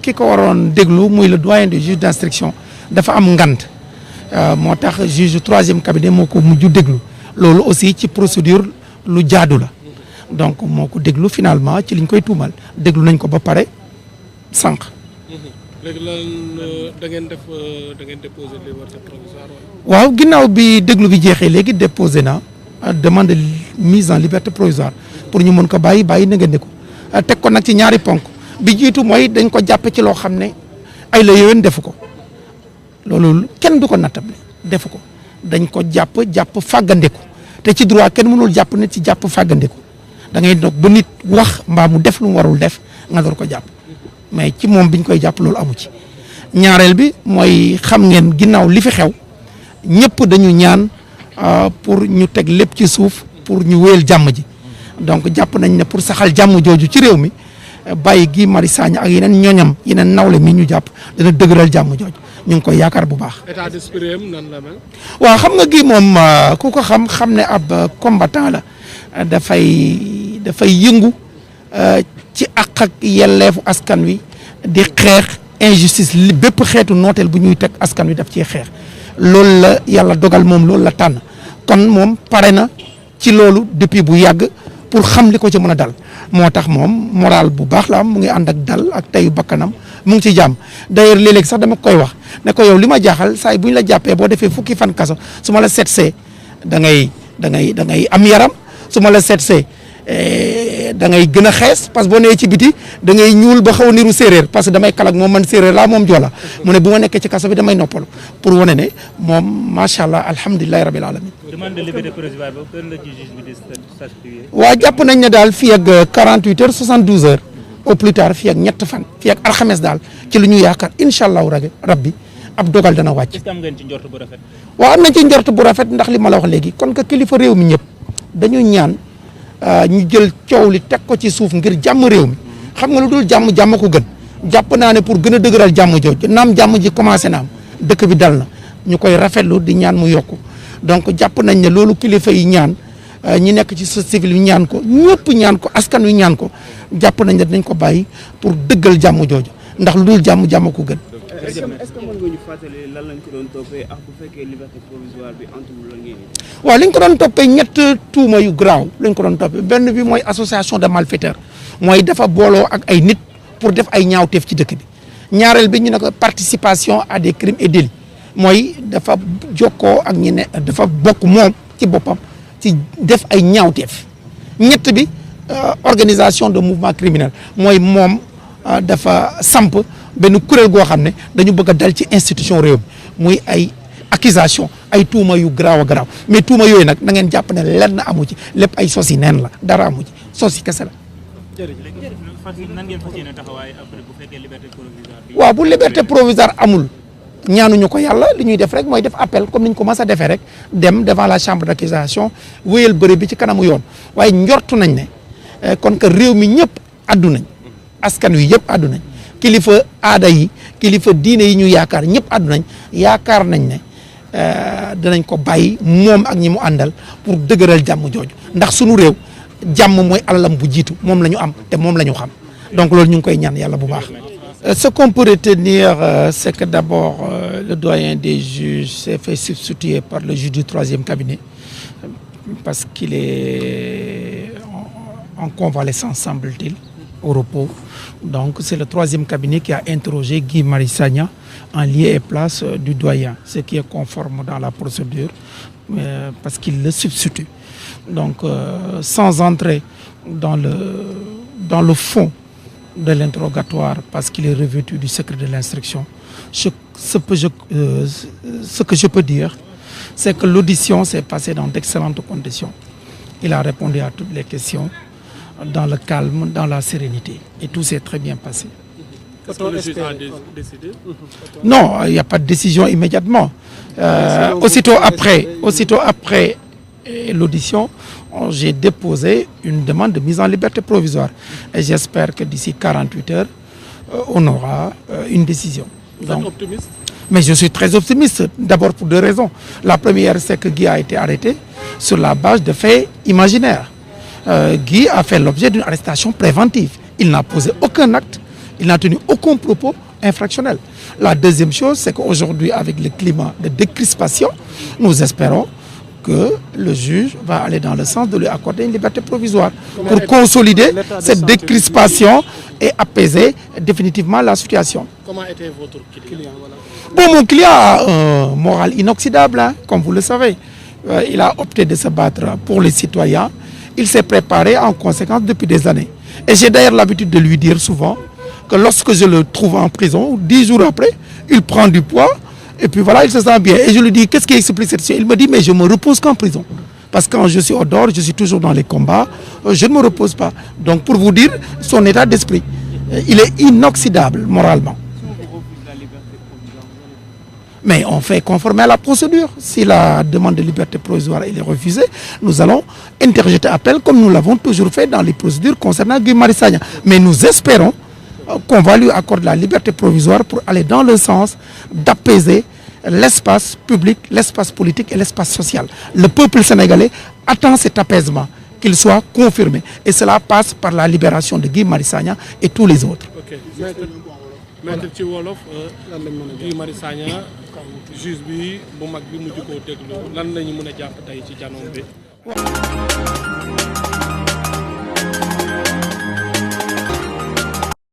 ki ko waroon déglu muy le doyen du juge d'instruction dafa am ngant moo tax juge 3e cabinet moo ko mujj déglu loolu aussi ci procédure lu jaadu la donc moo ko déglu finalement ci liñ koy tuumal déglu nañ ko ba pare sànq. léegi lan da ngeen déposer liberté provisoire. waaw ginnaaw bi déglu bi jeexee léegi déposé na demande de mise en liberté provisoire pour ñu mën ko bàyyi na ngeen ne ko teg ko nag ci ñaari ponk bi jiitu mooy dañ ko jàppe ci loo xam ne ay la yowén defu ko loolu kenn du ko nattable defu ko dañ ko jàpp fàggandeku te ci droit kenn mënul jàpp nit ci jàpp fàggandeku da ngay doog ba nit wax mbaa mu def lu mu warul def nga door ko jàpp mais ci moom biñ koy jàpp loolu amu ci ñaareel bi mooy xam ngeen ginnaaw li fi xew ñëpp dañu ñaan pour ñu teg lépp ci suuf pour ñu wéyal jàmm ji donc jàpp nañ ne pour saxal jàmm jooju ci réew mi bàyyi Guy Marius Sagna ak yeneen ñoñam yeneen nawle mi ñu jàpp dana dëgëral jàmm jooju ñu ngi koy yaakaar bu baax. état d'esprit am nan la mel. waaw xam nga Guy moom ku ko xam ne ab combattant la dafay yëngu ci àq ak yelleefu askan wi di xeex injustice li bépp xeetu nooteel bu ñuy teg askan wi daf ciy xeex loolu la yàlla dogal moom loolu la tànn kon moom pare na ci loolu depuis bu yàgg pour xam li ko ci mën a dal moo tax moom moral bu baax la am mu ngi ànd ak dal ak teyu bakkanam mu ngi ci jàmm d'ailleurs léeg-léeg sax dama koy wax ne ko yow li ma jaaxal saa yi bu ñu la jàppee boo defee fukki fan kaso su ma la seetsee da ngay am yaram su ma la seetsee da ngay gën a xees parce que boo nee ci biti da ngay ñuul ba xaw a niru séeréer parce que damay kalak moom man séeréer laa moom joola mu ne bu ma nekkee ci kaso bi damay noppalu pour wane ne moom macha allah alhamdulilahi rabil alamin. demande de liberté provisoire boobu kër la ci juge bi di statuer. waaw jàpp nañ ne daal fii ak 48 heures 72 heures au plus tard fii ak ñett fan fii ak alxames daal ci lu ñu yaakaar incha allahu rabbi ab dogal dana wàcc. est-ce que am ngeen ci njort bu rafet. waaw am nañ ci njort bu rafet ndax li ma la wax léegi kon que kilifa réew mi ñëpp dañu ñaan. ñu jël coow li teg ko ci suuf ngir jàmm réew mi xam nga lu dul jàmm ko gën jàpp naa ne pour gën a dëgëral jàmm jooju naam jàmm ji commencé na am dëkk bi dal na ñu koy rafetlu di ñaan mu yokku donc jàpp nañ ne loolu kilifa yi ñaan ñi nekk ci société civile yi ñaan ko ñëpp ñaan ko askan wi ñaan ko jàpp nañ ne dinañ ko bàyyi pour dëggal jàmm jooju ndax lu dul jàmm ko gën. est-ce que mën nga ñu fàttali lan lañ ko doon toppee ak bu fekkee liberté provisoire bi antuwul la ngeen. waaw li ñu ko doon toppee ñett tuuma yu garaaw lañ ko doon toppee benn bi mooy association de malfaiteurs mooy dafa booloo ak ay nit pour def ay ñaawteef ci dëkk bi ñaareel bi ñu ne ko participation à des crimes et délits mooy dafa jokkoo ak ñi ne dafa bokk moom ci boppam ci def ay ñaawteef ñett bi organisation de mouvement criminel mooy moom dafa samp benn kuréel goo xam ne dañu bëgg a dal ci institution réew mi muy ay accusation ay tuuma yu garaaw a garaaw mais tuuma yooyu nag na ngeen jàpp ne lenn amu ci lépp ay sos yi neen la dara amu ci sos yi kese la. nan ngeen fas yéene taxawaay après bu fekkee liberté provisoire bi. waaw bu liberté provisoire amul ñaanuñu ko yàlla li ñuy def rek mooy def appel comme ni ñu ko mas a defee rek dem devant la chambre d'accusation wéyal bëre bi ci kanamu yoon waaye njortu nañ ne kon que réew mi ñëpp addu nañ askan wi yëpp addu nañ kilifa aada yi kilifa diine yi ñu yaakaar ñëpp addu nañ yaakaar nañ ne danañ ko bàyyi moom ak ñi mu àndal pour dëgëral jàmm jooju ndax sunu réew jàmm mooy alalam bu jiitu moom la ñu am te moom la ñu xam donc loolu ñu ngi koy ñaan yàlla bu baax. Ce qu'on peut retenir, c'est que d'abord, le doyen des juges s'est fait substituer par le juge du 3e cabinet parce qu'il est en convalescence, semble-t-il, au repos. Donc, c'est le 3e cabinet qui a interrogé Guy Marius Sagna en lieu et place du doyen, ce qui est conforme dans la procédure parce qu'il le substitue. Donc, sans entrer dans le fond de l'interrogatoire parce qu'il est revêtu du secret de l'instruction. Ce que je peux dire, c'est que l'audition s'est passée dans d'excellentes conditions. Il a répondu à toutes les questions dans le calme, dans la sérénité. Et tout s'est très bien passé. Est-ce que le juge a décidé? Non, il n'y a pas de décision immédiatement. Aussitôt après l'audition, j'ai déposé une demande de mise en liberté provisoire. Et j'espère que d'ici 48 heures, on aura une décision. Vous êtes optimiste? Mais je suis très optimiste, d'abord pour deux raisons. La première, c'est que Guy a été arrêté sur la base de faits imaginaires. Guy a fait l'objet d'une arrestation préventive. Il n'a posé aucun acte Il n'a tenu aucun propos infractionnel. La deuxième chose, c'est qu'aujourd'hui, avec le climat de décrispation, nous espérons que le juge va aller dans le sens de lui accorder une liberté provisoire pour consolider cette décrispation et apaiser définitivement la situation. Comment était votre client? Bon, mon client a un moral inoxydable, hein, comme vous le savez. Il a opté de se battre pour les citoyens. Il s'est préparé en conséquence depuis des années. Et j'ai d'ailleurs l'habitude de lui dire souvent que lorsque je le trouve en prison, 10 jours après, il prend du poids et puis voilà, il se sent bien. Et je lui dis, qu'est-ce qui explique cette situation? Il me dit, mais je me repose qu'en prison. Parce que quand je suis au dehors, je suis toujours dans les combats, je ne me repose pas. Donc pour vous dire, son état d'esprit, il est inoxydable moralement. Mais on fait conformer à la procédure. Si la demande de liberté provisoire est refusée, nous allons interjeter appel comme nous l'avons toujours fait dans les procédures concernant Guy Marius Sagna. Mais nous espérons qu'on va lui accorder la liberté provisoire pour aller dans le sens d'apaiser l'espace public, l'espace politique et l'espace social. Le peuple sénégalais attend cet apaisement, qu'il soit confirmé. Et cela passe par la libération de Guy Marius Sagna et tous les autres. Ok. Maître ci wolof Guy Marius Sagna juge bi bu mag bi mujj koo déglu lan la ñu mën a jàpp tey ci janoom bi.